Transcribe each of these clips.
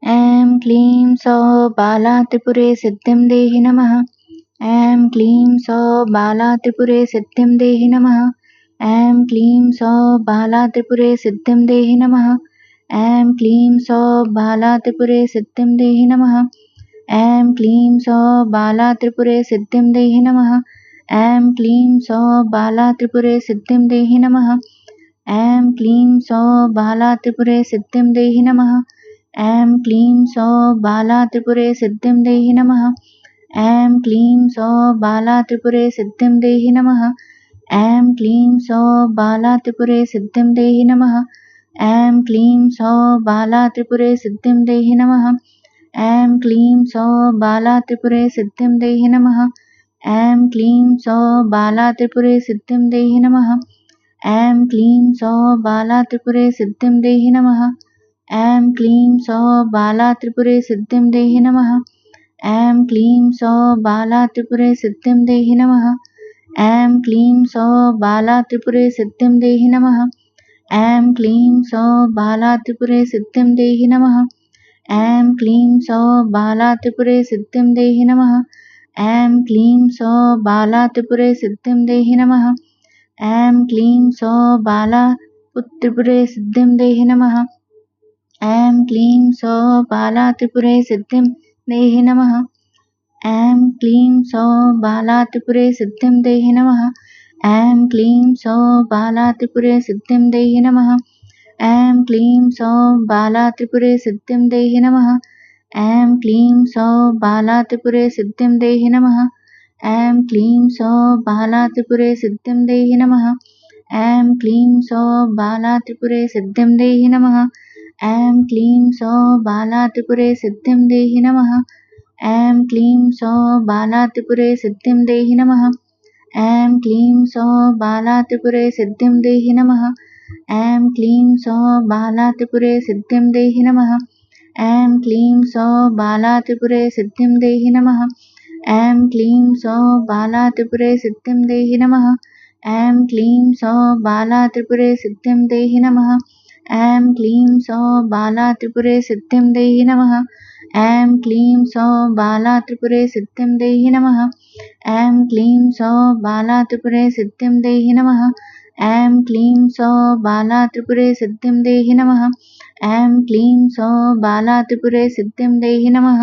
ऐं क्लीं सौः बाला त्रिपुरे सिद्धिं देहि नमः। ऐं क्लीं सौः बाला त्रिपुरे सिद्धिं देहि नमः। ऐं क्लीं सौः बाला त्रिपुरे सिद्धिं देहि नमः। ऐं क्लीं सौः बाला त्रिपुरे सिद्धिं देहि नमः। ऐं क्लीं सौः बाला त्रिपुरे सिद्धिं देहि नमः। ऐं क्लीं सौः बाला त्रिपुरे सिद्धिं देहि नमः। ऐं क्लीं सौः बाला त्रिपुरे सिद्धिं देहि नमः। ऐं क्लीं सौः बाला त्रिपुरे सिद्धिं देहि नमः। ऐं क्लीं सौः बाला त्रिपुरे सिद्धिं देहि नमः। ऐं क्लीं सौः बाला त्रिपुरे सिद्धिं देहि नमः। ऐं क्लीं सौः बाला त्रिपुरे सिद्धिं देहि नमः। ऐं क्लीं सौः बाला त्रिपुरे सिद्धिं देहि नमः। ऐं क्लीं सौः बाला त्रिपुरे सिद्धिं देहि नमः। ऐं क्लीं सौः बाला त्रिपुरे सिद्धिं देहि नमः। ऐं क्लीं सौः बाला त्रिपुरे सिद्धिं देहि नमः। ऐं क्लीं सौः बाला त्रिपुरे सिद्धिं देहि नमः। ऐं क्लीं सौः बाला त्रिपुरे सिद्धिं देहि नमः। ऐं क्लीं सौः बाला त्रिपुरे सिद्धिं देहि नमः। ऐं क्लीं सौः बाला त्रिपुरे सिद्धिं देहि नमः। ऐं क्लीं सौः बाला त्रिपुरे सिद्धिं देहि नमः। ऐं क्लीं सौः बाला त्रिपुरे सिद्धिं देहि नमः। ऐं क्लीं सौः बाला त्रिपुरे सिद्धिं देहि नमः। ऐं क्लीं सौः बाला त्रिपुरे सिद्धिं देहि नमः। ऐं क्लीं सौः बाला त्रिपुरे सिद्धिं देहि नमः। ऐं क्लीं सौः बाला त्रिपुरे सिद्धिं देहि नमः। ऐं क्लीं सौः बाला त्रिपुरे सिद्धिं देहि नमः। ऐं क्लीं सौः बाला त्रिपुरे सिद्धिं देहि नमः। ऐं क्लीं सौः बाला त्रिपुरे सिद्धिं देहि नमः। ऐं क्लीं सौः बाला त्रिपुरे सिद्धिं देहि नमः। ऐं क्लीं सौः बाला त्रिपुरे सिद्धिं देहि नमः। ऐं क्लीं सौः बाला त्रिपुरे सिद्धिं देहि नमः। ऐं क्लीं सौः बाला त्रिपुरे सिद्धिं देहि नमः। ऐं क्लीं सौः बाला त्रिपुरे सिद्धिं देहि नमः। ऐं क्लीं सौः बाला त्रिपुरे सिद्धिं देहि नमः। ऐं क्लीं सौः बाला त्रिपुरे सिद्धिं देहि नमः। ऐं क्लीं सौः बाला त्रिपुरे सिद्धिं देहि नमः। ऐं क्लीं सौः बाला त्रिपुरे सिद्धिं देहि नमः। ऐं क्लीं सौः बाला त्रिपुरे सिद्धिं देहि नमः। ऐं क्लीं सौः बाला त्रिपुरे सिद्धिं देहि नमः। ऐं क्लीं सौः बाला त्रिपुरे सिद्धिं देहि नमः। ऐं क्लीं सौः बाला त्रिपुरे सिद्धिं देहि नमः। ऐं क्लीं सौः बाला त्रिपुरे सिद्धिं देहि नमः।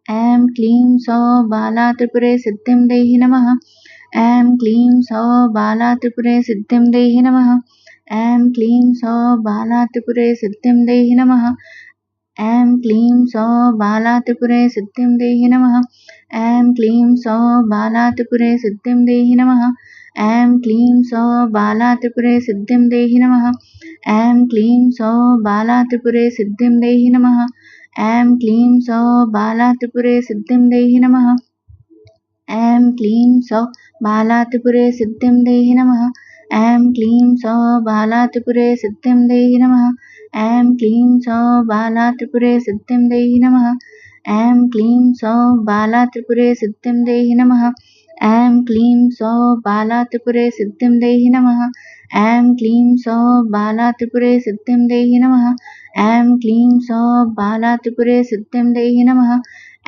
ऐं क्लीं सौः बाला त्रिपुरे सिद्धिं देहि नमः। ऐं क्लीं सौः बाला त्रिपुरे सिद्धिं देहि नमः। ऐं क्लीं सौः बाला त्रिपुरे सिद्धिं देहि नमः। ऐं क्लीं सौः बाला त्रिपुरे सिद्धिं देहि नमः। ऐं क्लीं सौः बाला त्रिपुरे सिद्धिं देहि नमः। ऐं क्लीं सौः बाला त्रिपुरे सिद्धिं देहि नमः। ऐं क्लीं सौः बाला त्रिपुरे सिद्धिं देहि नमः। ऐं क्लीं सौः बाला त्रिपुरे सिद्धिं देहि नमः। ऐं क्लीं सौः बाला त्रिपुरे सिद्धिं देहि नमः। ऐं क्लीं सौः बाला त्रिपुरे सिद्धिं देहि नमः। ऐं क्लीं सौः बाला त्रिपुरे सिद्धिं देहि नमः। ऐं क्लीं सौः बाला त्रिपुरे सिद्धिं देहि नमः। ऐं क्लीं सौः बाला त्रिपुरे सिद्धिं देहि नमः। ऐं क्लीं सौः बाला त्रिपुरे सिद्धिं देहि नमः।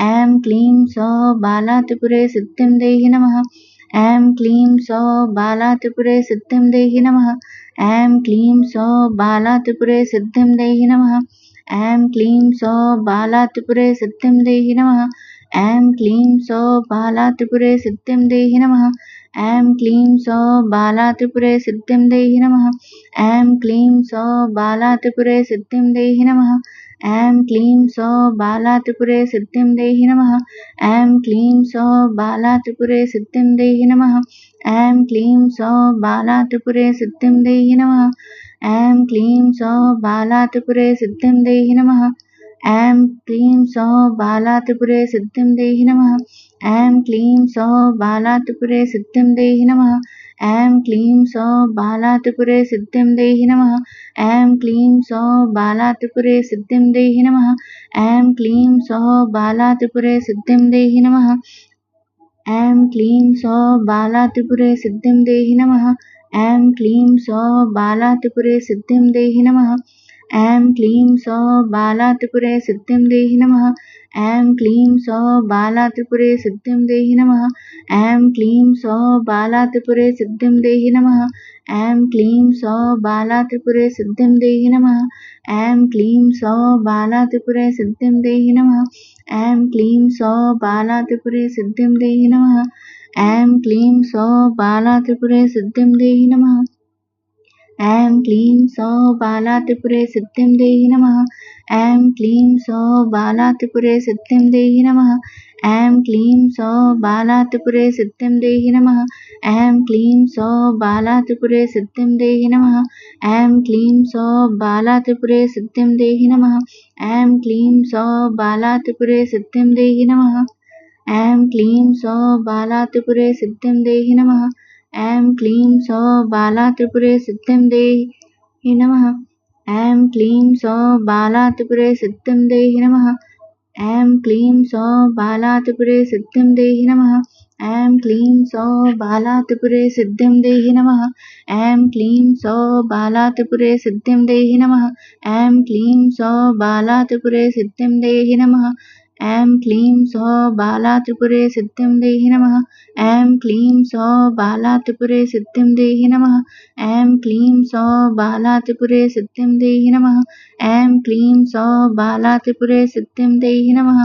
ऐं क्लीं सौः बाला त्रिपुरे सिद्धिं देहि नमः। ऐं क्लीं सौः बाला त्रिपुरे सिद्धिं देहि नमः। ऐं क्लीं सौः बाला त्रिपुरे सिद्धिं देहि नमः। ऐं क्लीं सौः बाला त्रिपुरे सिद्धिं देहि नमः। ऐं क्लीं सौः बाला त्रिपुरे सिद्धिं देहि नमः। ऐं क्लीं सौः बाला त्रिपुरे सिद्धिं देहि नमः। ऐं क्लीं सौः बाला त्रिपुरे सिद्धिं देहि नमः। ऐं क्लीं सौः बाला त्रिपुरे सिद्धिं देहि नमः। ऐं क्लीं सौः बाला त्रिपुरे सिद्धिं देहि नमः। ऐं क्लीं सौः बाला त्रिपुरे सिद्धिं देहि नमः। ऐं क्लीं सौः बाला त्रिपुरे सिद्धिं देहि नमः। ऐं क्लीं सौः बाला त्रिपुरे सिद्धिं देहि नमः। ऐं क्लीं सौः बाला त्रिपुरे सिद्धिं देहि नमः। ऐं क्लीं सौः बाला त्रिपुरे सिद्धिं देहि नमः। ऐं क्लीं सौः बाला त्रिपुरे सिद्धिं देहि नमः। ऐं क्लीं सौः बाला त्रिपुरे सिद्धिं देहि नमः। ऐं क्लीं सौः बाला त्रिपुरे सिद्धिं देहि नमः। ऐं क्लीं सौः बाला त्रिपुरे सिद्धिं देहि नमः। ऐं क्लीं सौः बाला त्रिपुरे सिद्धिं देहि नमः। ऐं क्लीं सौः बाला त्रिपुरे सिद्धिं देहि नमः। ऐं क्लीं सौः बाला त्रिपुरे सिद्धिं देहि नमः। ऐं क्लीं सौः बाला त्रिपुरे सिद्धिं देहि नमः। ऐं क्लीं सौः बाला त्रिपुरे सिद्धिं देहि नमः। ऐं क्लीं सौः बाला त्रिपुरे सिद्धिं देहि नमः। ऐं क्लीं सौः बाला त्रिपुरे सिद्धिं देहि नमः। ऐं क्लीं सौः बाला त्रिपुरे सिद्धिं देहि नमः। ऐं क्लीं सौः बाला त्रिपुरे सिद्धिं देहि नमः। ऐं क्लीं सौः बाला त्रिपुरे सिद्धिं देहि नमः। ऐं क्लीं सौः बाला त्रिपुरे सिद्धिं देहि नमः। ऐं क्लीं सौः बाला त्रिपुरे सिद्धिं देहि नमः। ऐं क्लीं सौः बाला त्रिपुरे सिद्धिं देहि नमः। ऐं क्लीं सौः बाला त्रिपुरे सिद्धिं देहि नमः। ऐं क्लीं सौः बाला त्रिपुरे सिद्धिं देहि नमः। ऐं क्लीं सौः बाला त्रिपुरे सिद्धिं देहि नमः। ऐं क्लीं सौः बाला त्रिपुरे सिद्धिं देहि नमः। ऐं क्लीं सौः बाला त्रिपुरे सिद्धिं देहि नमः। ऐं क्लीं सौः बाला त्रिपुरे सिद्धिं देहि नमः। ऐं क्लीं सौः बाला त्रिपुरे सिद्धिं देहि नमः। ऐं क्लीं सौः बाला त्रिपुरे सिद्धिं देहि नमः। ऐं क्लीं सौः बाला त्रिपुरे सिद्धिं देहि नमः। ऐं क्लीं सौः बाला त्रिपुरे सिद्धिं देहि नमः।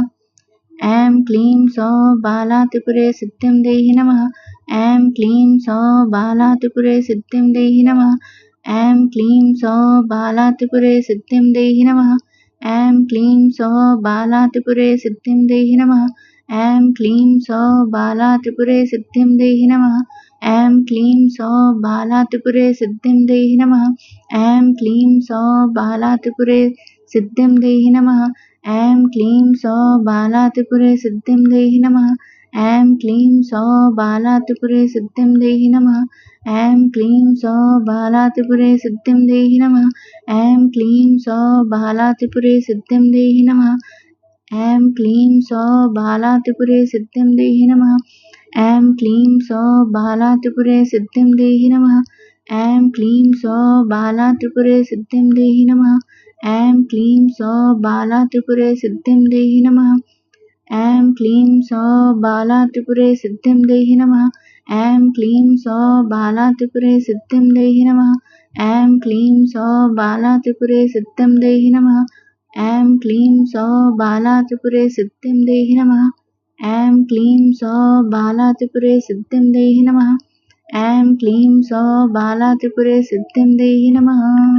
ऐं क्लीं सौः बाला त्रिपुरे सिद्धिं देहि नमः। ऐं क्लीं सौः बाला त्रिपुरे सिद्धिं देहि नमः। ऐं क्लीं सौः बाला त्रिपुरे सिद्धिं देहि नमः। ऐं क्लीं सौः बाला त्रिपुरे सिद्धिं देहि नमः। ऐं क्लीं सौः बाला त्रिपुरे सिद्धिं देहि नमः। ऐं क्लीं सौः बाला त्रिपुरे सिद्धिं देहि नमः। ऐं क्लीं सौः बाला त्रिपुरे सिद्धिं देहि नमः। ऐं क्लीं सौः बाला त्रिपुरे सिद्धिं देहि नमः। ऐं क्लीं सौः बाला त्रिपुरे सिद्धिं देहि नमः। ऐं क्लीं सौः बाला त्रिपुरे सिद्धिं देहि नमः। ऐं क्लीं सौः बाला त्रिपुरे सिद्धिं देहि नमः। ऐं क्लीं सौः बाला त्रिपुरे सिद्धिं देहि नमः। ऐं क्लीं सौः बाला त्रिपुरे सिद्धिं देहि नमः। ऐं क्लीं सौः बाला त्रिपुरे सिद्धिं देहि नमः। ऐं क्लीं सौः बाला त्रिपुरे सिद्धिं देहि नमः। ऐं क्लीं सौः बाला त्रिपुरे सिद्धिं देहि नमः। ऐं क्लीं सौः बाला त्रिपुरे सिद्धिं देहि नमः। ऐं क्लीं सौः बाला त्रिपुरे सिद्धिं देहि नमः। ऐं क्लीं सौः बाला त्रिपुरे सिद्धिं देहि नमः। ऐं क्लीं सौः बाला त्रिपुरे सिद्धिं देहि नमः। ऐं क्लीं सौः बाला त्रिपुरे सिद्धिं देहि नमः।